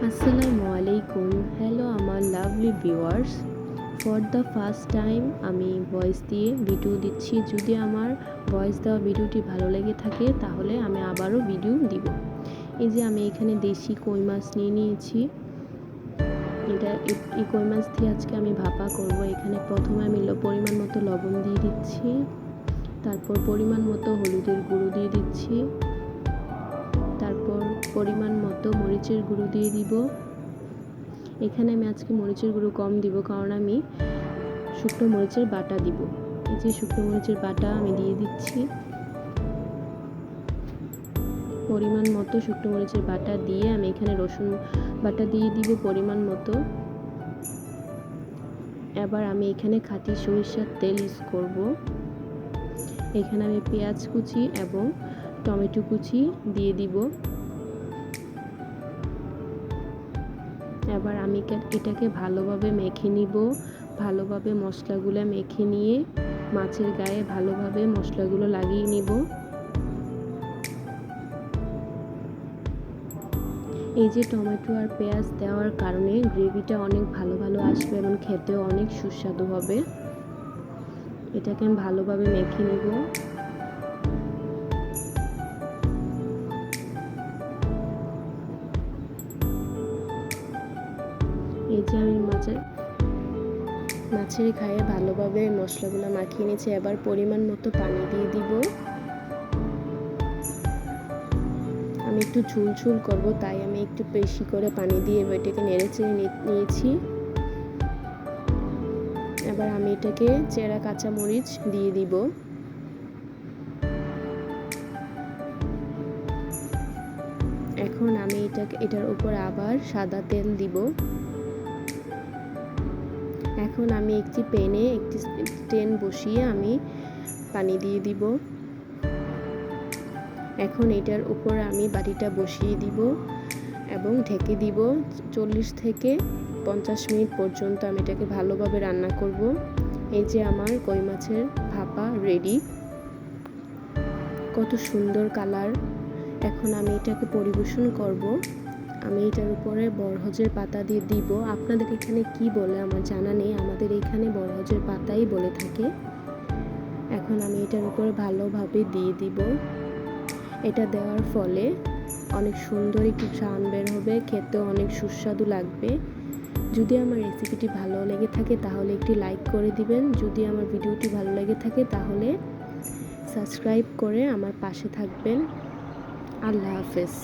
আসসালামু আলাইকুম। হ্যালো আমার lovely viewers. For the first time আমি ভয়েস দিয়ে ভিডিও দিচ্ছি। যদি আমার ভয়েস দেওয়া ভিডিওটি ভালো লেগে থাকে তাহলে আমি আবারও ভিডিও দিব। এই যে আমি এখানে দেশি কই মাছ নিয়ে নিয়েছি। এই কই মাছ দিয়ে আজকে আমি ভাপা করব। এখানে প্রথমে আমি পরিমাণ মতো লবণ দিয়ে দিচ্ছি, তারপর পরিমাণ মতো হলুদের গুঁড়ো দিয়ে দিচ্ছি, তারপর পরিমাণ মতো মরিচের গুঁড়ো দিয়ে দিব। এখানে আমি আজকে মরিচের গুঁড়ো কম দিব, কারণ আমি শুকনো মরিচের বাটা দিব। এই যে শুকনো মরিচের বাটা আমি দিয়ে দিচ্ছি। পরিমাণ মতো শুকনো মরিচের বাটা দিয়ে আমি এখানে রসুন বাটা দিয়ে দিব পরিমাণ মতো। এবার আমি এখানে খাঁটি সরিষার তেল ইউজ করব। এখানে আমি পেঁয়াজ কুচি এবং টমেটো কুচি দিয়ে দিব। এবার আমি এটাকে ভালোভাবে মেখে নিব। ভালোভাবে মশলাগুলো মেখে নিয়ে মাছের গায়ে ভালোভাবে মশলাগুলো লাগিয়ে নিব। এই যে টমেটো আর পেঁয়াজ দেওয়ার কারণে গ্রেভিটা অনেক ভালো আসবে এবং খেতেও অনেক সুস্বাদু হবে। এটাকে আমি ভালোভাবে মেখে নিব। এই যে আমি মাছের গায়ে ভালোভাবে মশলাগুলো মাখিয়ে নিয়েছি। এবার পরিমাণ মতো পানি দিয়ে দিব। আমি একটু ঝুল করব, তাই আমি একটু বেশি করে পানি দিয়ে এটাকে নেড়েচেড়ে নিয়েছি। এবার আমি এটাকে চেরা কাঁচামরিচ দিয়ে দিব। এখন আমি এটার উপর আবার সাদা তেল দিব। এখন আমি একটি প্যানে একটি স্ট্যান্ড বসিয়ে আমি পানি দিয়ে দিব। এখন এটার উপর আমি বাটিটা বসিয়ে দিব এবং ঢেকে দিব। 40 থেকে 50 মিনিট পর্যন্ত আমি এটাকে ভালোভাবে রান্না করব। এই যে আমার কই মাছের ভাপা রেডি। কত সুন্দর কালার। এখন আমি এটাকে পরিবেশন করব। আমি এটার উপরে বরহজের পাতা দিয়ে দিব। আপনাদের এখানে কি বলে আমার জানা নেই, আমাদের এখানে বরহজের পাতাই বলে থাকে। এখন আমি এটার উপরে ভালোভাবে দিয়ে দিব। এটা দেওয়ার ফলে অনেক সুন্দর একটি ঘ্রাণ বের হবে, খেতেও অনেক সুস্বাদু লাগবে। যদি আমার রেসিপিটি ভালো লেগে থাকে তাহলে একটি লাইক করে দিবেন। যদি আমার ভিডিওটি ভালো লেগে থাকে তাহলে সাবস্ক্রাইব করে আমার পাশে থাকবেন। আল্লাহ হাফেজ।